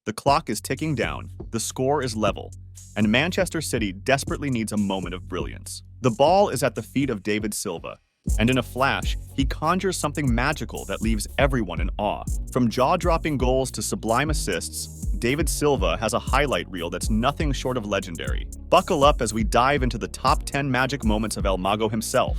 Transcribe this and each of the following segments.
The clock is ticking down, the score is level, and Manchester City desperately needs a moment of brilliance. The ball is at the feet of David Silva, and in a flash, he conjures something magical that leaves everyone in awe. From jaw-dropping goals to sublime assists, David Silva has a highlight reel that's nothing short of legendary. Buckle up as we dive into the top 10 magic moments of El Mago himself.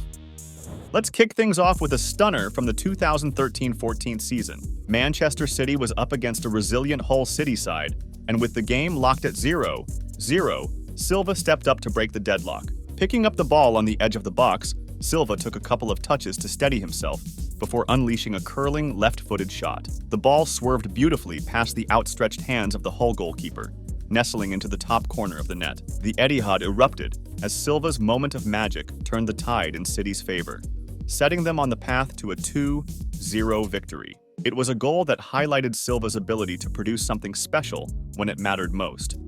Let's kick things off with a stunner from the 2013-14 season. Manchester City was up against a resilient Hull City side, and with the game locked at 0-0, Silva stepped up to break the deadlock. Picking up the ball on the edge of the box, Silva took a couple of touches to steady himself before unleashing a curling, left-footed shot. The ball swerved beautifully past the outstretched hands of the Hull goalkeeper, nestling into the top corner of the net. The Etihad erupted as Silva's moment of magic turned the tide in City's favor, setting them on the path to a 2-0 victory. It was a goal that highlighted Silva's ability to produce something special when it mattered most.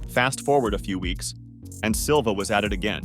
Fast forward a few weeks, and Silva was at it again,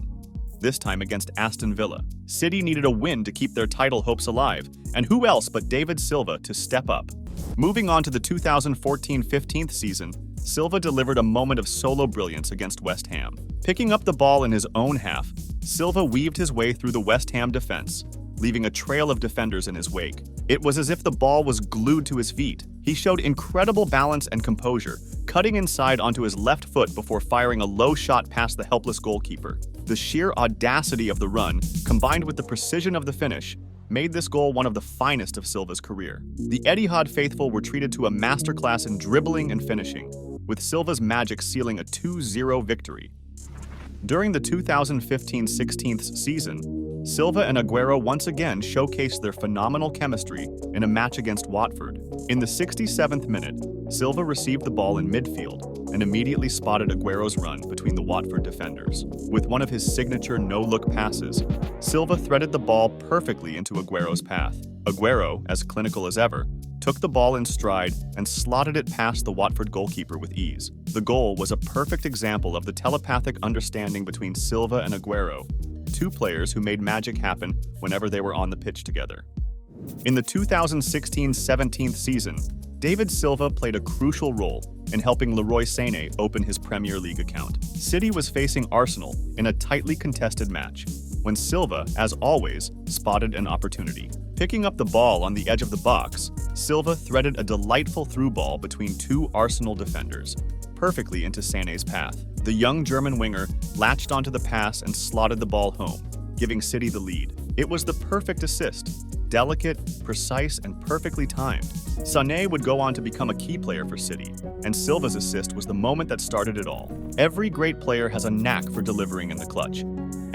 this time against Aston Villa. City needed a win to keep their title hopes alive, and who else but David Silva to step up? Moving on to the 2014-15 season, Silva delivered a moment of solo brilliance against West Ham. Picking up the ball in his own half, Silva weaved his way through the West Ham defense, leaving a trail of defenders in his wake. It was as if the ball was glued to his feet. He showed incredible balance and composure, cutting inside onto his left foot before firing a low shot past the helpless goalkeeper. The sheer audacity of the run, combined with the precision of the finish, made this goal one of the finest of Silva's career. The Etihad faithful were treated to a masterclass in dribbling and finishing, with Silva's magic sealing a 2-0 victory. During the 2015-16 season, Silva and Agüero once again showcased their phenomenal chemistry in a match against Watford. In the 67th minute, Silva received the ball in midfield and immediately spotted Agüero's run between the Watford defenders. With one of his signature no-look passes, Silva threaded the ball perfectly into Agüero's path. Agüero, as clinical as ever, took the ball in stride and slotted it past the Watford goalkeeper with ease. The goal was a perfect example of the telepathic understanding between Silva and Agüero, two players who made magic happen whenever they were on the pitch together. In the 2016-17 season, David Silva played a crucial role in helping Leroy Sané open his Premier League account. City was facing Arsenal in a tightly contested match, when Silva, as always, spotted an opportunity. Picking up the ball on the edge of the box, Silva threaded a delightful through ball between two Arsenal defenders, perfectly into Sané's path. The young German winger latched onto the pass and slotted the ball home, giving City the lead. It was the perfect assist, delicate, precise, and perfectly timed. Sané would go on to become a key player for City, and Silva's assist was the moment that started it all. Every great player has a knack for delivering in the clutch,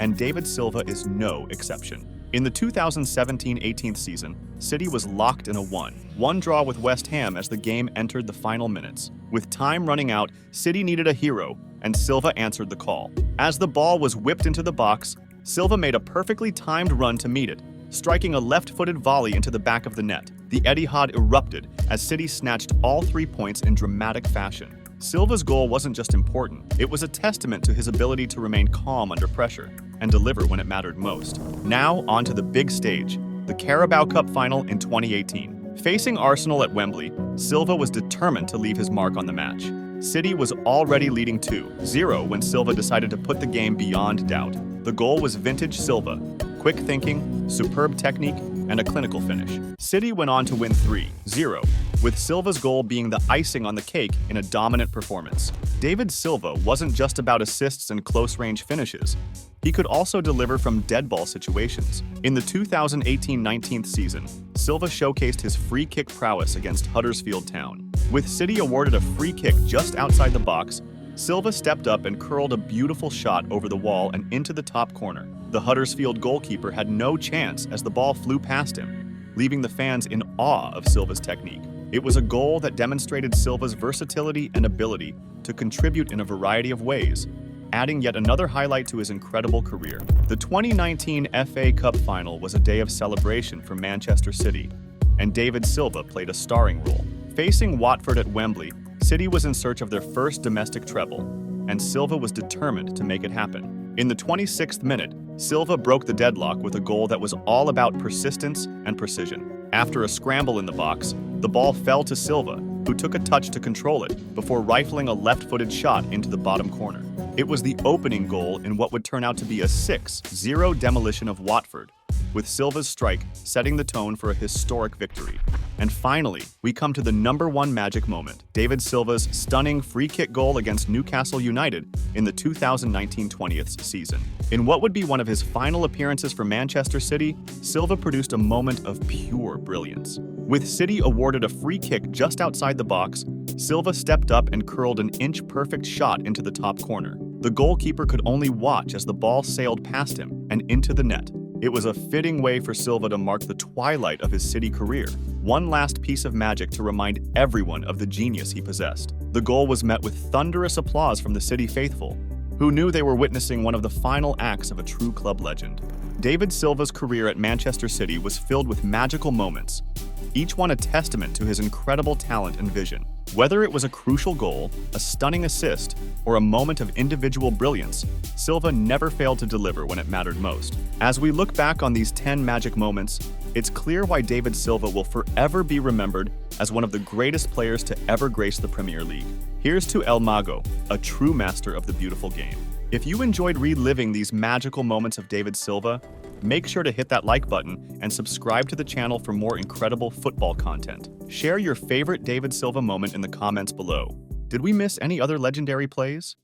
and David Silva is no exception. In the 2017-18 season, City was locked in a 1-1 draw with West Ham as the game entered the final minutes. With time running out, City needed a hero, and Silva answered the call. As the ball was whipped into the box, Silva made a perfectly timed run to meet it, striking a left-footed volley into the back of the net. The Etihad erupted as City snatched all 3 points in dramatic fashion. Silva's goal wasn't just important, it was a testament to his ability to remain calm under pressure and deliver when it mattered most. Now, on to the big stage, the Carabao Cup final in 2018. Facing Arsenal at Wembley, Silva was determined to leave his mark on the match. City was already leading 2-0 when Silva decided to put the game beyond doubt. The goal was vintage Silva: quick thinking, superb technique, and a clinical finish. City went on to win 3-0, with Silva's goal being the icing on the cake in a dominant performance. David Silva wasn't just about assists and close-range finishes. He could also deliver from dead ball situations. In the 2018-19 season, Silva showcased his free kick prowess against Huddersfield Town. With City awarded a free kick just outside the box, Silva stepped up and curled a beautiful shot over the wall and into the top corner. The Huddersfield goalkeeper had no chance as the ball flew past him, leaving the fans in awe of Silva's technique. It was a goal that demonstrated Silva's versatility and ability to contribute in a variety of ways, adding yet another highlight to his incredible career. The 2019 FA Cup final was a day of celebration for Manchester City, and David Silva played a starring role. Facing Watford at Wembley, City was in search of their first domestic treble, and Silva was determined to make it happen. In the 26th minute, Silva broke the deadlock with a goal that was all about persistence and precision. After a scramble in the box, the ball fell to Silva, who took a touch to control it before rifling a left-footed shot into the bottom corner. It was the opening goal in what would turn out to be a 6-0 demolition of Watford, with Silva's strike setting the tone for a historic victory. And finally, we come to the #1 magic moment, David Silva's stunning free-kick goal against Newcastle United in the 2019-20th season. In what would be one of his final appearances for Manchester City, Silva produced a moment of pure brilliance. With City awarded a free kick just outside the box, Silva stepped up and curled an inch-perfect shot into the top corner. The goalkeeper could only watch as the ball sailed past him and into the net. It was a fitting way for Silva to mark the twilight of his City career, one last piece of magic to remind everyone of the genius he possessed. The goal was met with thunderous applause from the City faithful, who knew they were witnessing one of the final acts of a true club legend. David Silva's career at Manchester City was filled with magical moments, each one a testament to his incredible talent and vision. Whether it was a crucial goal, a stunning assist, or a moment of individual brilliance, Silva never failed to deliver when it mattered most. As we look back on these 10 magic moments, it's clear why David Silva will forever be remembered as one of the greatest players to ever grace the Premier League. Here's to El Mago, a true master of the beautiful game. If you enjoyed reliving these magical moments of David Silva, make sure to hit that like button and subscribe to the channel for more incredible football content. Share your favorite David Silva moment in the comments below. Did we miss any other legendary plays?